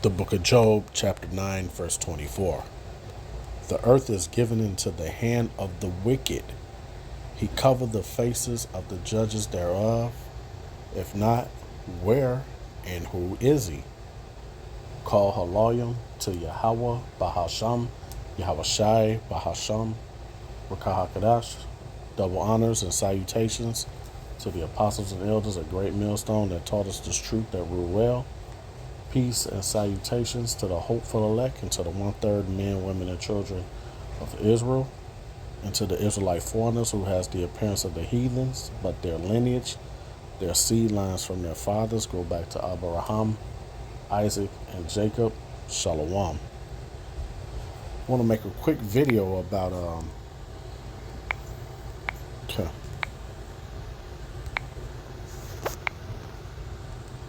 The book of Job, chapter 9, verse 24. The earth is given into the hand of the wicked. He covered the faces of the judges thereof. If not, where and who is he? Call Haloyim to Yahweh Bahasham, Yahweh Shai Bahasham, Rakahakadash. Double honors and salutations to the apostles and elders, a great millstone that taught us this truth that rule well. Peace and salutations to the hopeful elect and to the 1/3 men, women, and children of Israel, and to the Israelite foreigners who has the appearance of the heathens, but their lineage, their seed lines from their fathers go back to Abraham, Isaac, and Jacob. Shalom. I want to make a quick video about okay.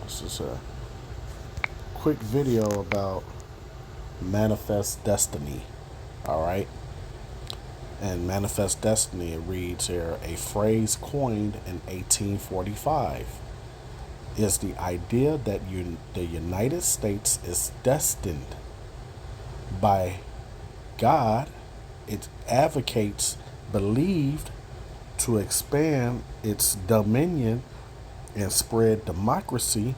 This is a quick video about manifest destiny. All right. And manifest destiny, it reads here, a phrase coined in 1845 is the idea that the United States is destined by God. It advocates, believed, to expand its dominion and spread democracy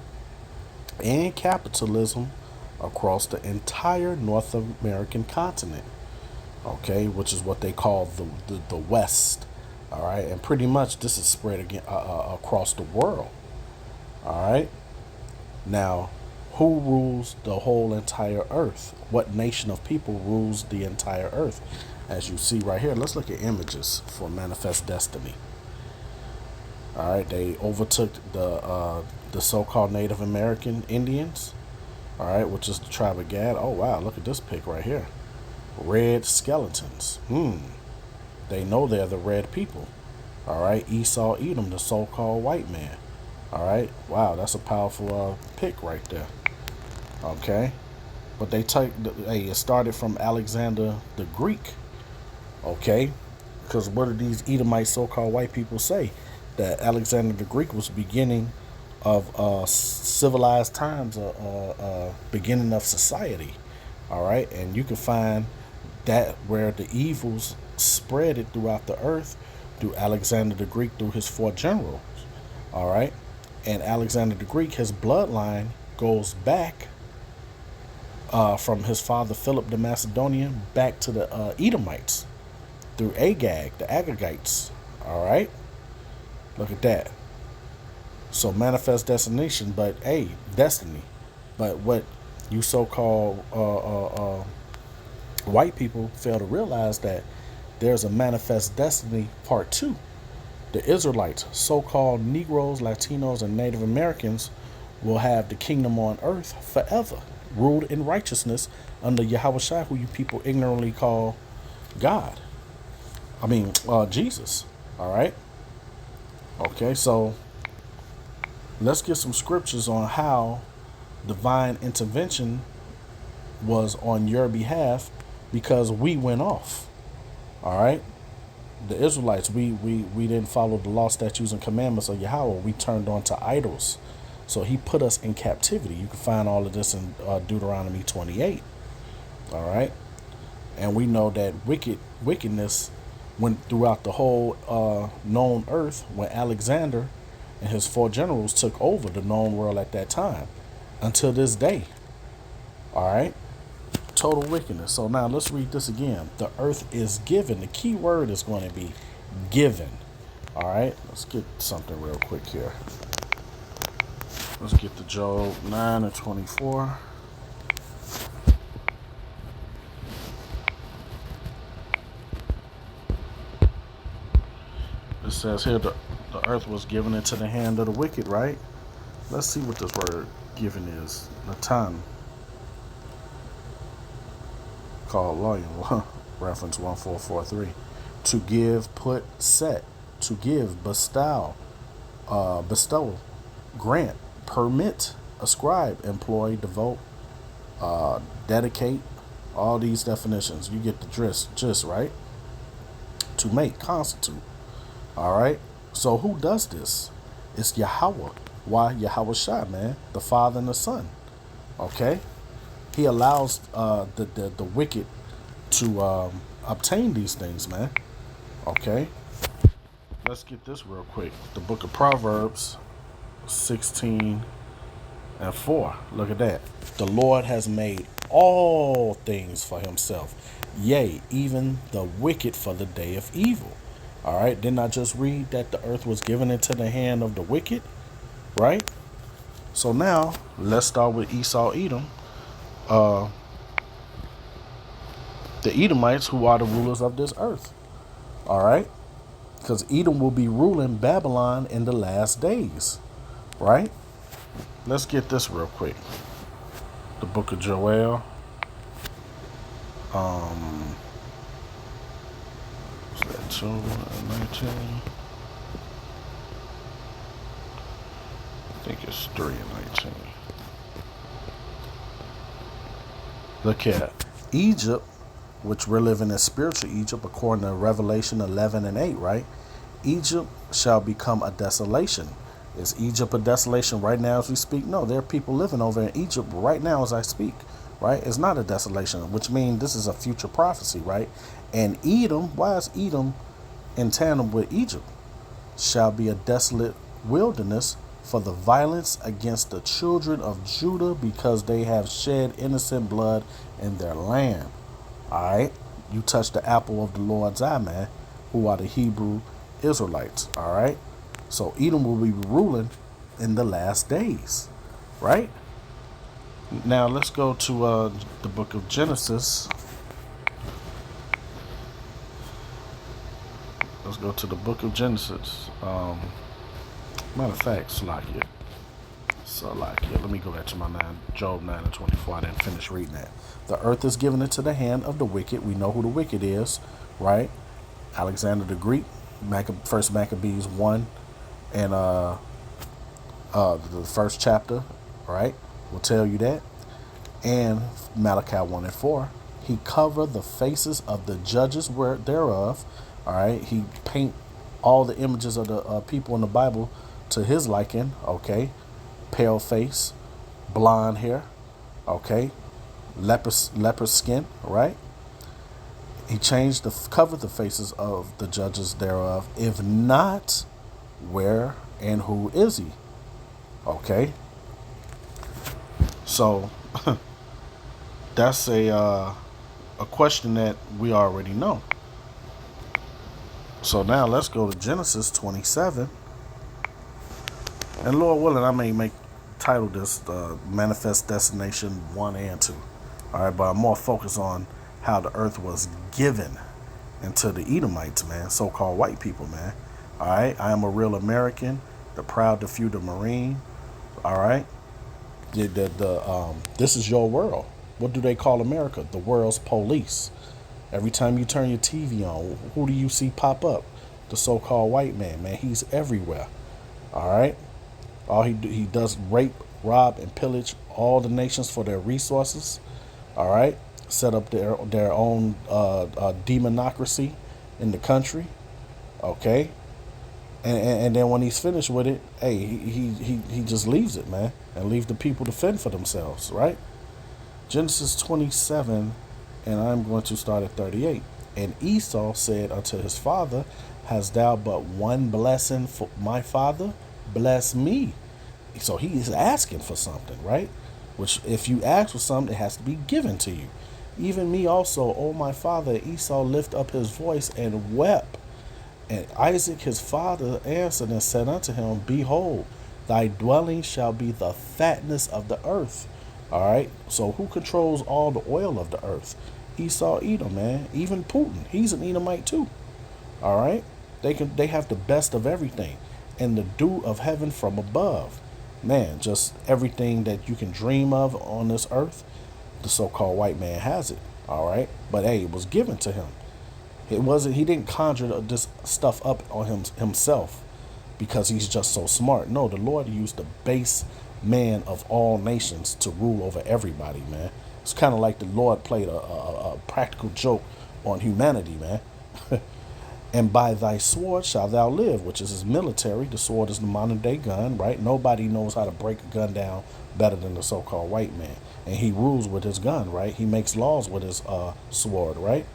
and capitalism across the entire North American continent. Okay, which is what they call the West. All right, and pretty much this is spread again across the world. All right, now who rules the whole entire earth? What nation of people rules the entire earth? As you see right here, let's look at images for manifest destiny. All right, they overtook the so-called Native American Indians. All right, which is the tribe of Gad. Oh wow, look at this pic right here. Red skeletons. They know they're the red people. All right, Esau Edom, the so-called white man. All right, wow, that's a powerful pic right there. Okay, but they take. Hey, it started from Alexander the Greek. Okay, because what did these Edomite so-called white people say? That Alexander the Greek was the beginning of civilized times, beginning of society. All right, and you can find that where the evils spread it throughout the earth through Alexander the Greek, through his 4 generals. All right, and Alexander the Greek, his bloodline goes back from his father Philip the Macedonian back to the Edomites through Agag, the Agagites. All right, look at that. So manifest destination, but hey, destiny. But what you so-called white people fail to realize that there's a manifest destiny part 2. The Israelites, so-called Negroes, Latinos, and Native Americans will have the kingdom on earth forever, ruled in righteousness under Yahweh Shai, who you people ignorantly call God. I mean, Jesus. All right. Okay, so let's get some scriptures on how divine intervention was on your behalf, because we went off. All right, the Israelites, we didn't follow the law, statutes, and commandments of Yahweh. We turned on to idols, so he put us in captivity. You can find all of this in Deuteronomy 28. All right, and we know that wickedness went throughout the whole known earth when Alexander and his 4 generals took over the known world at that time until this day. All right, total wickedness. So now let's read this again. The earth is given. The key word is going to be given. All right, let's get something real quick here. Let's get to Job 9 and 24. It says here the earth was given into the hand of the wicked, right? Let's see what this word given is. Natan. Called loyal. Reference 1443. To give, put, set. To give, bestow, grant, permit, ascribe, employ, devote, dedicate. All these definitions. You get the gist, right? To make, constitute. All right. So who does this? It's Yahweh. Why? Yahweh Shai, man, the Father and the Son. Okay. He allows the wicked to obtain these things, man. Okay, let's get this real quick. The book of Proverbs 16:4. Look at that. The Lord has made all things for himself, yea, even the wicked for the day of evil. All right, didn't I just read that the earth was given into the hand of the wicked, right? So now let's start with Esau, Edom. Uh, the Edomites, who are the rulers of this earth. All right, because Edom will be ruling Babylon in the last days, right? Let's get this real quick. The book of Joel. Is that 2:19? I think it's 3:19. Look here. Egypt, which we're living in spiritual Egypt, according to Revelation 11:8, right? Egypt shall become a desolation. Is Egypt a desolation right now as we speak? No, there are people living over in Egypt right now as I speak, right? It's not a desolation, which means this is a future prophecy, right? And Edom, why is Edom in tandem with Egypt? Shall be a desolate wilderness for the violence against the children of Judah, because they have shed innocent blood in their land. All right, you touch the apple of the Lord's eye, man, who are the Hebrew Israelites. All right, so Edom will be ruling in the last days, right? Now let's go to the book of Genesis. Let's go to the book of Genesis. Matter of fact, Salakia. Let me go back to my Job 9:24. I didn't finish reading that. The earth is given into the hand of the wicked. We know who the wicked is, right? Alexander the Greek, First Maccabees 1, and the first chapter, right, will tell you that. And Malachi 1:4. He covered the faces of the judges thereof. All right, he paint all the images of the people in the Bible to his liking. Okay, pale face, blonde hair. Okay, leper skin. Right. He covered the faces of the judges thereof. If not, where and who is he? Okay, so that's a question that we already know. So now let's go to Genesis 27. And Lord willing, I may title this Manifest Destination 1 and 2. All right, but I'm more focused on how the earth was given into the Edomites, man, so-called white people, man. All right, I am a real American, the proud, the few, the Marine. All right, this is your world. What do they call America? The world's police. Every time you turn your TV on, who do you see pop up? The so-called white man, man. He's everywhere. All right. He does rape, rob, and pillage all the nations for their resources. All right. Set up their own demonocracy in the country. Okay. And then when he's finished with it, hey, he just leaves it, man, and leave the people to fend for themselves, right? Genesis 27. And I'm going to start at 38. And Esau said unto his father, hast thou but one blessing for my father? Bless me. So he is asking for something, right? Which, if you ask for something, it has to be given to you. Even me also, O my father. Esau lift up his voice and wept. And Isaac his father answered and said unto him, behold, thy dwelling shall be the fatness of the earth. All right. So who controls all the oil of the earth? Esau, Edom, man. Even Putin, he's an Edomite too. All right. They have the best of everything, and the dew of heaven from above, man. Just everything that you can dream of on this earth, the so-called white man has it. All right. But hey, it was given to him. It wasn't. He didn't conjure this stuff up on himself because he's just so smart. No, the Lord used the base man of all nations to rule over everybody, man. It's kind of like the Lord played a practical joke on humanity, man. And by thy sword shalt thou live, which is his military. The sword is the modern day gun, right? Nobody knows how to break a gun down better than the so-called white man. And he rules with his gun, right? He makes laws with his sword, right?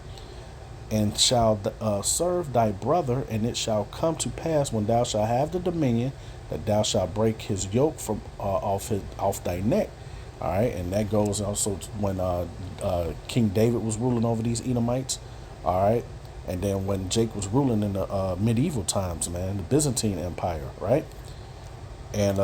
And shall serve thy brother, and it shall come to pass when thou shalt have the dominion that thou shalt break his yoke from off thy neck. All right, and that goes also to when King David was ruling over these Edomites. All right, and then when Jake was ruling in the medieval times, man, the Byzantine Empire, right? And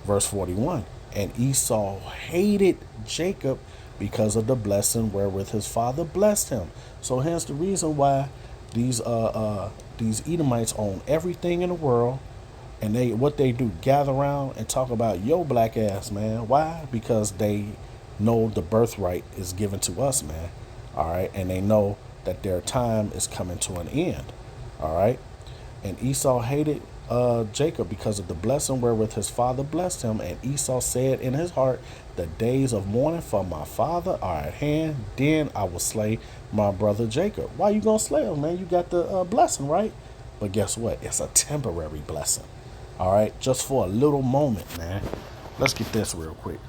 verse 41, and Esau hated Jacob because of the blessing wherewith his father blessed him. So hence the reason why these Edomites own everything in the world, and what they do, gather around and talk about yo black ass, man. Why? Because they know the birthright is given to us, man. All right, and they know that their time is coming to an end. All right, and Esau hated Jacob because of the blessing wherewith his father blessed him. And Esau said in his heart, the days of mourning for my father are at hand. Then I will slay my brother Jacob. Why you gonna slay him, man? You got the blessing, right? But guess what? It's a temporary blessing. All right, just for a little moment, man. Let's get this real quick.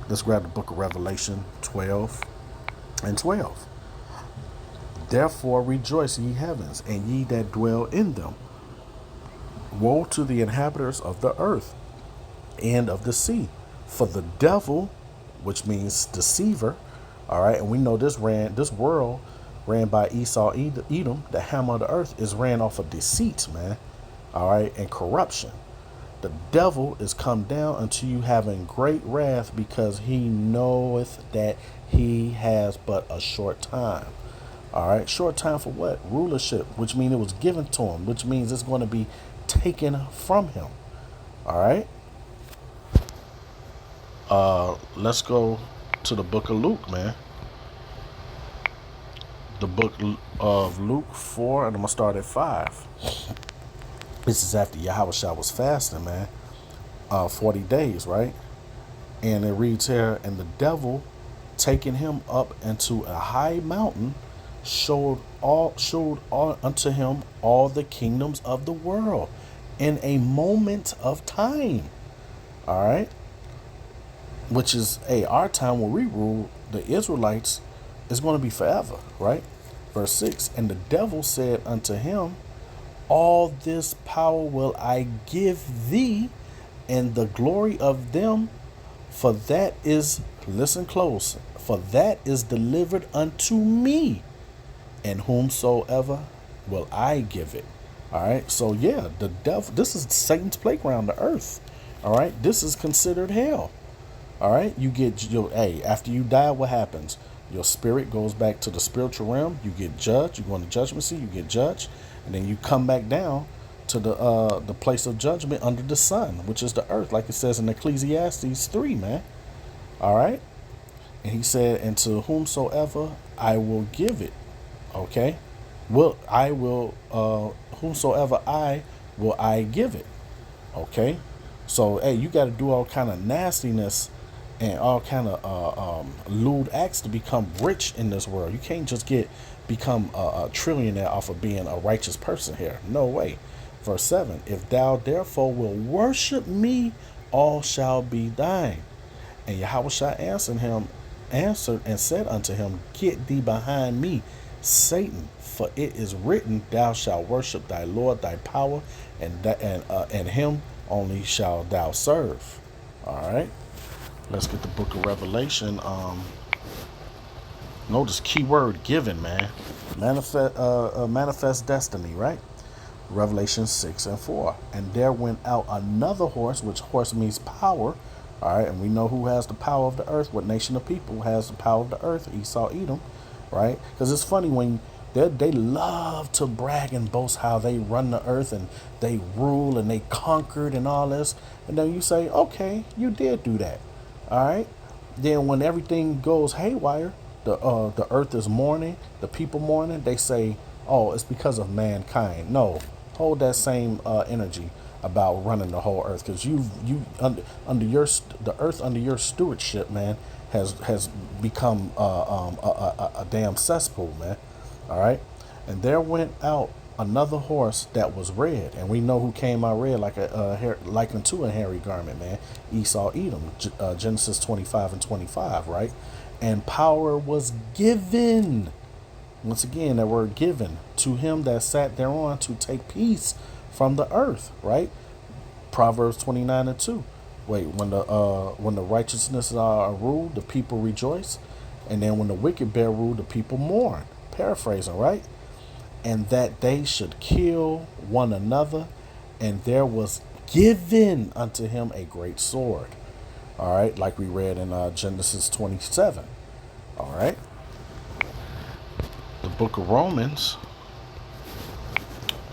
Let's grab the book of Revelation 12 and 12. Therefore rejoice, ye heavens, and ye that dwell in them. Woe to the inhabitants of the earth and of the sea. For the devil, which means deceiver, all right, and we know this world ran by Esau Edom, the hammer of the earth, is ran off of deceit, man, all right, and corruption. The devil is come down unto you having great wrath, because he knoweth that he has but a short time. All right, short time for what? Rulership, which means it was given to him, which means it's going to be taken from him. All right. Let's go to the book of Luke, man. The book of Luke 4, and I'm gonna start at 5. This is after Yahushua was fasting, man, 40 days, right? And it reads here, and the devil, taking him up into a high mountain, showed unto him all the kingdoms of the world in a moment of time. All right, which is our time when we rule the Israelites is going to be forever, right? Verse 6, and the devil said unto him, all this power will I give thee, and the glory of them, for that is, listen close, for that is delivered unto me, and whomsoever will I give it. All right, so yeah, the devil, this is Satan's playground, the earth. All right, this is considered hell. All right, you get after you die, what happens? Your spirit goes back to the spiritual realm. You get judged. You go into judgment seat. You get judged, and then you come back down to the place of judgment under the sun, which is the earth, like it says in Ecclesiastes 3, man. All right, and he said, and to whomsoever I will give it. Okay, whomsoever I give it. Okay, so hey, you got to do all kind of nastiness and all kind of lewd acts to become rich in this world. You can't just become a trillionaire off of being a righteous person here. No way. Verse 7, if thou therefore will worship me, all shall be thine. And Yahushua answered and said unto him, get thee behind me, Satan, for it is written, thou shalt worship thy Lord, thy power, and him only shalt thou serve. All right, let's get the book of Revelation. Notice keyword given, man. Manifest destiny, right? Revelation 6 and 4. And there went out another horse, which horse means power. All right, and we know who has the power of the earth. What nation of people has the power of the earth? Esau, Edom, right? Because it's funny when they love to brag and boast how they run the earth and they rule and they conquered and all this. And then you say, okay, you did do that. All right. Then when everything goes haywire, the earth is mourning, the people mourning, they say, oh, it's because of mankind. No, hold that same energy about running the whole earth, because the earth under your stewardship, man, has become a damn cesspool, man. All right, and there went out another horse that was red, and we know who came out red like like unto a hairy garment, man. Esau, Edom, Genesis 25:25, right? And power was given. Once again, that word given to him that sat thereon to take peace from the earth, right? Proverbs 29:2. Wait, when the righteousness are ruled, the people rejoice, and then when the wicked bear rule, the people mourn. Paraphrasing, right? And that they should kill one another, and there was given unto him a great sword. All right, like we read in Genesis 27. All right, the book of Romans.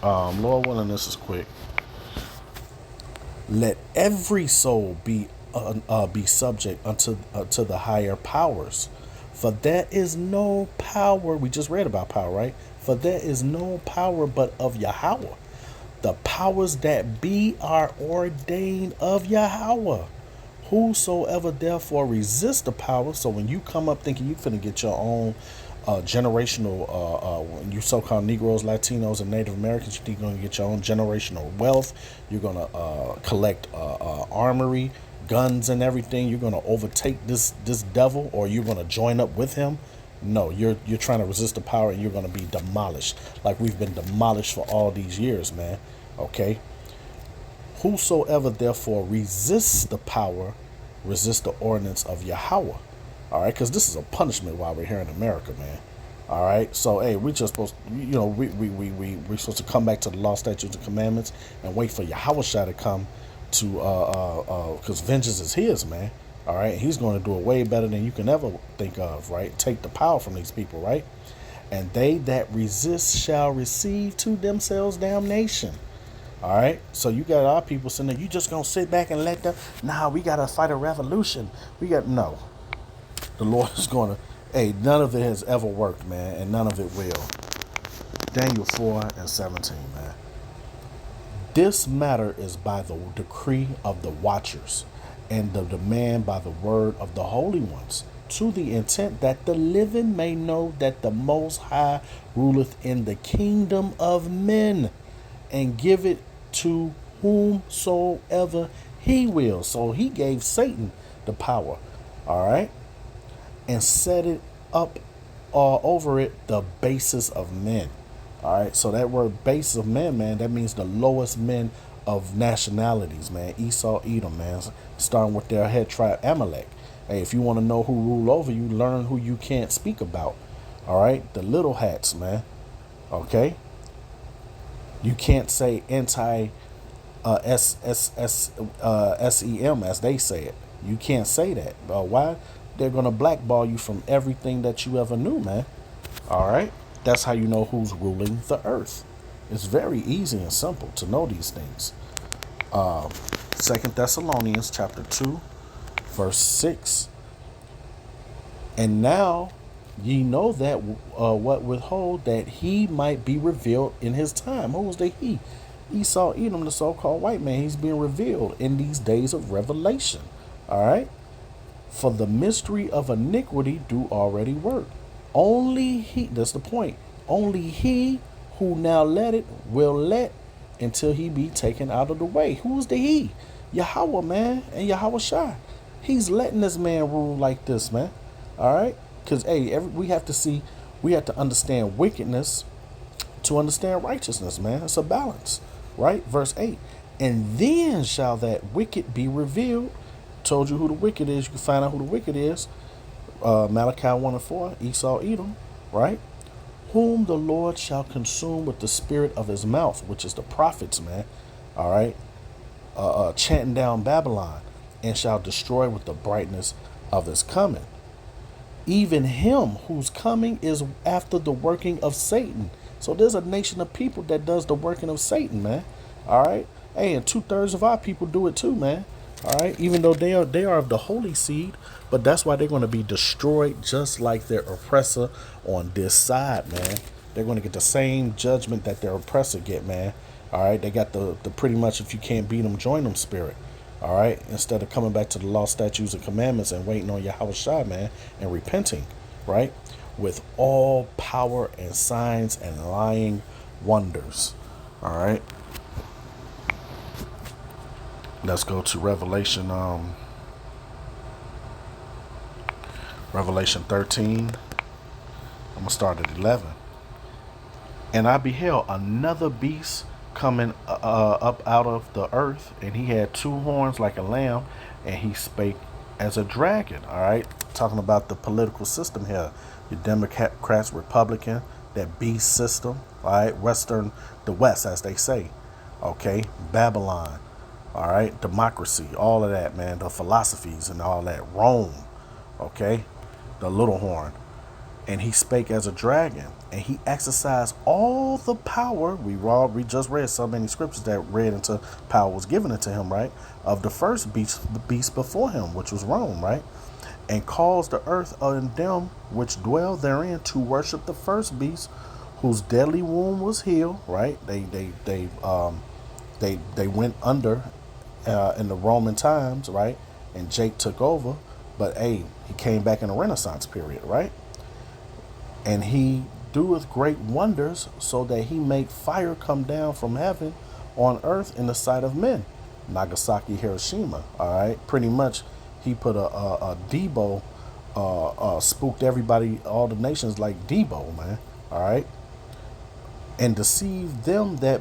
Lord willing, this is quick. Let every soul be subject unto the higher powers, for there is no power. We just read about power, right? For there is no power but of Yahweh. The powers that be are ordained of Yahweh. Whosoever therefore resists the power. So when you come up thinking you finna get your own generational, you so-called Negroes, Latinos, and Native Americans, you think you're gonna get your own generational wealth. You're gonna collect armory, guns, and everything. You're gonna overtake this devil, or you're gonna join up with him. No, you're trying to resist the power, and you're gonna be demolished, like we've been demolished for all these years, man. Okay. Whosoever therefore resists the power, resists the ordinance of Yahweh. All right, because this is a punishment while we're here in America, man. All right, so hey, we just supposed, we're supposed to come back to the law, statutes, and commandments, and wait for Yahweh to come to, because vengeance is His, man. All right, He's going to do it way better than you can ever think of, right? Take the power from these people, right? And they that resist shall receive to themselves damnation. All right, so you got our people saying that you just gonna sit back and let them. Nah, we gotta fight a revolution. No. The Lord is gonna. Hey, none of it has ever worked, man, and none of it will. Daniel 4:17, man. This matter is by the decree of the watchers, and the demand by the word of the holy ones, to the intent that the living may know that the Most High ruleth in the kingdom of men, and give it to whomsoever He will. So He gave Satan the power, all right, and set it up over it the basis of men. All right, so that word basis of men, man, that means the lowest men of nationalities, man. Esau, Edom, man, starting with their head tribe Amalek. Hey, if you want to know who rule over you, learn who you can't speak about. All right, the little hats, man. Okay, you can't say anti SEM as they say it. You can't say that. Why? They're gonna blackball you from everything that you ever knew, man. All right, that's how you know who's ruling the earth. It's very easy and simple to know these things. 2 Thessalonians chapter 2, verse 6. And now ye know that what withhold, that He might be revealed in His time. Who was the He? Esau, Edom, the so-called white man. He's being revealed in these days of revelation. All right. For the mystery of iniquity do already work. Only He, that's the point. Only He who now let it will let until He be taken out of the way. Who's the He? Yahweh, man, and Yahweh Shai. He's letting this man rule like this, man. All right. Because, hey, we have to understand wickedness to understand righteousness, man. It's a balance, right? Verse 8. And then shall that wicked be revealed. Told you who the wicked is. You can find out who the wicked is. Malachi 1:4, Esau, Edom, right? Whom the Lord shall consume with the spirit of His mouth, which is the prophets, man. All right. Chanting down Babylon, and shall destroy with the brightness of His coming. Even him whose coming is after the working of Satan. So there's a nation of people that does the working of Satan, man. All right. Hey, and 2/3 of our people do it too, man. All right. Even though they are of the holy seed, but that's why they're going to be destroyed just like their oppressor on this side, man. They're going to get the same judgment that their oppressor get, man. All right. They got the pretty much, if you can't beat them, join them spirit. All right. Instead of coming back to the law, statutes, and commandments and waiting on Yahweh Shai, man, and repenting, right? With all power and signs and lying wonders. All right. Let's go to Revelation 13. I'm gonna start at 11. And I beheld another beast coming up out of the earth, and he had two horns like a lamb, and he spake as a dragon. All right, talking about the political system here, your Democrats, Republican, that beast system. All right, the West, as they say. Okay, Babylon. All right, democracy, all of that, man. The philosophies and all that. Rome. Okay, the little horn. And he spake as a dragon, and he exercised all the power. We just read so many scriptures that read into power was given unto him, right? Of the first beast before him, which was Rome, right? And caused the earth and them which dwell therein to worship the first beast, whose deadly wound was healed, right? They went under in the Roman times, right? And Jake took over, but hey, he came back in the Renaissance period, right? And he doeth great wonders, so that he make fire come down from heaven on earth in the sight of men. Nagasaki, Hiroshima. All right, pretty much, he put a Debo, spooked everybody, all the nations like Debo, man. All right, and deceived them that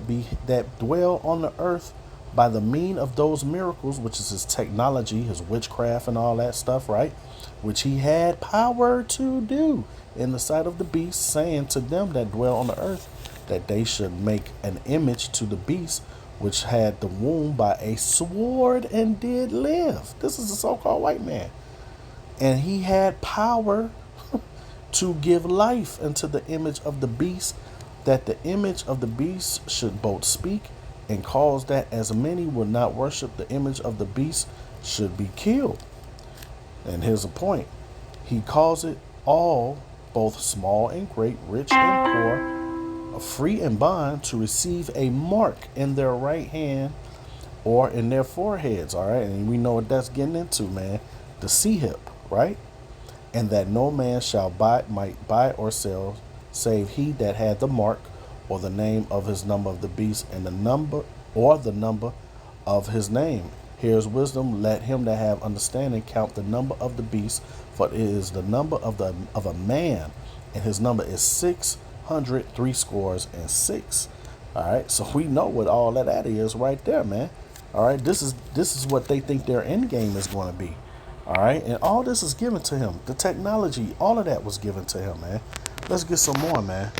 dwell on the earth by the mean of those miracles, which is his technology, his witchcraft, and all that stuff, right? Which he had power to do in the sight of the beast, saying to them that dwell on the earth that they should make an image to the beast which had the wound by a sword and did live. This is a so-called white man. And he had power to give life unto the image of the beast, that the image of the beast should both speak, and cause that as many would not worship the image of the beast should be killed. And here's a point. He calls it all, both small and great, rich and poor, free and bond, to receive a mark in their right hand or in their foreheads. All right. And we know what that's getting into, man. The C-hip, right? And that no man might buy or sell, save he that had the mark, or the name of his number of the beast, and the number of his name. Here's wisdom. Let him that have understanding count the number of the beast, for it is the number of a man, and his number is 666. All right, so we know what all that is right there, man. All right, this is what they think their end game is going to be. All right, and all this is given to him. The technology, all of that was given to him, man. Let's get some more, man.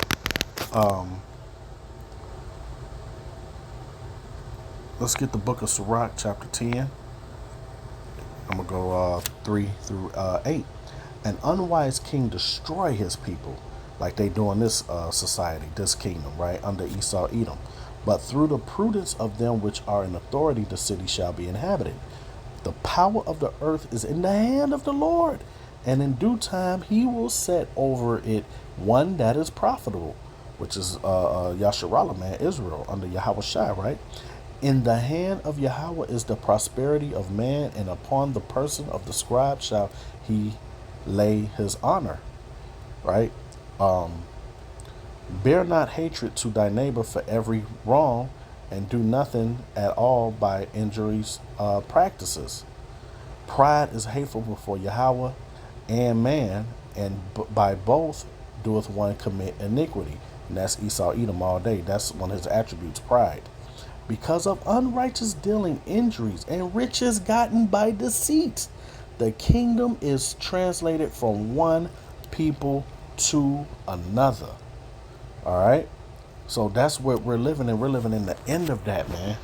Let's get the book of Sirach, chapter 10. I'm going to go 3 through 8. An unwise king destroy his people, like they do in this society, this kingdom, right, under Esau, Edom. But through the prudence of them which are in authority, the city shall be inhabited. The power of the earth is in the hand of the Lord, and in due time he will set over it one that is profitable, which is Yasharallah, man, Israel, under Yahweh Shai, right? In the hand of Yahweh is the prosperity of man, and upon the person of the scribe shall he lay his honor, right? Bear not hatred to thy neighbor for every wrong, and do nothing at all by injuries practices. Pride is hateful before Yahweh and man, and by both doeth one commit iniquity. And that's Esau Edom all day. That's one of his attributes, pride. Because of unrighteous dealing, injuries, and riches gotten by deceit, the kingdom is translated from one people to another. All right. So that's what we're living in. We're living in the end of that, man.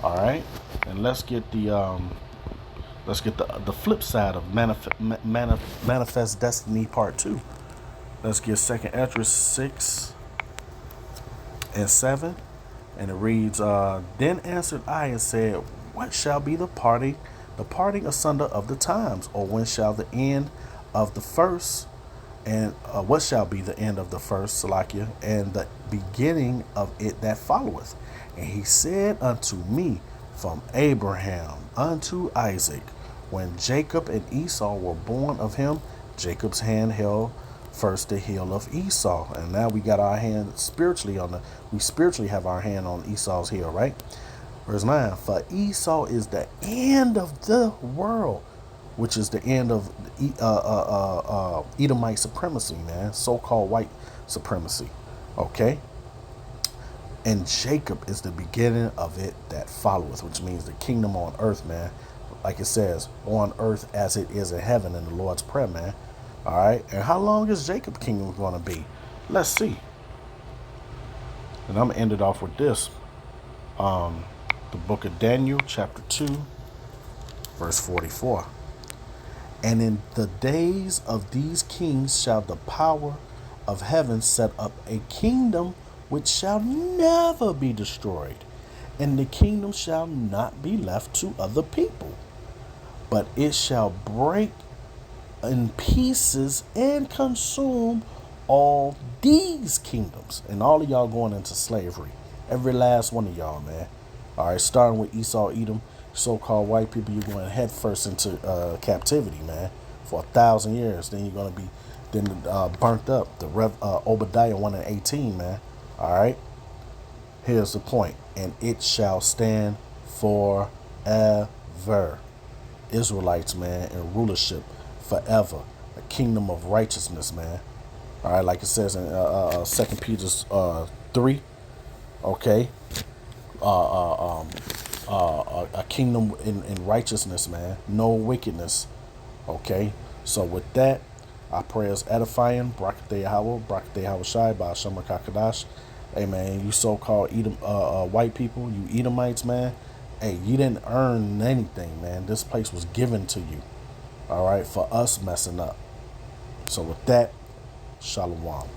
All right. And let's get the flip side of manifest destiny part 2. Let's get 2nd Esdras 6 and 7. And it reads, Then answered I and said, What shall be the parting asunder of the times? Or when shall the end of the first, and what shall be the end of the first, Salakia, and the beginning of it that followeth? And he said unto me, From Abraham unto Isaac, when Jacob and Esau were born of him, Jacob's hand held first the hill of Esau. And now we got our hand spiritually we spiritually have our hand on Esau's heel, right? Verse 9, for Esau is the end of the world, which is the end of Edomite supremacy, man, so-called white supremacy, okay? And Jacob is the beginning of it that followeth, which means the kingdom on earth, man. Like it says, on earth as it is in heaven in the Lord's Prayer, man. All right. And how long is Jacob's kingdom going to be? Let's see. And I'm going to end it off with this. The book of Daniel, chapter 2, verse 44. And in the days of these kings shall the power of heaven set up a kingdom which shall never be destroyed, and the kingdom shall not be left to other people, but it shall break in pieces and consume all these kingdoms. And all of y'all going into slavery. Every last one of y'all, man. All right, starting with Esau, Edom, so-called white people, you're going head first into captivity, man, for 1,000 years. Then you're going to be burnt up. The Obadiah 1 and 18, man. All right. Here's the point. And it shall stand forever. Israelites, man, in rulership forever. A kingdom of righteousness, man. All right, like it says in 2 Peter 3. Okay. A kingdom in righteousness, man. No wickedness. Okay. So with that, I pray is edifying. Brakateh Yahweh, Brakateh Yahweh Shai, Ba'ashem Kakadash. Hey, man, you so-called white people, you Edomites, man. Hey, you didn't earn anything, man. This place was given to you. All right, for us messing up. So with that, Shalom.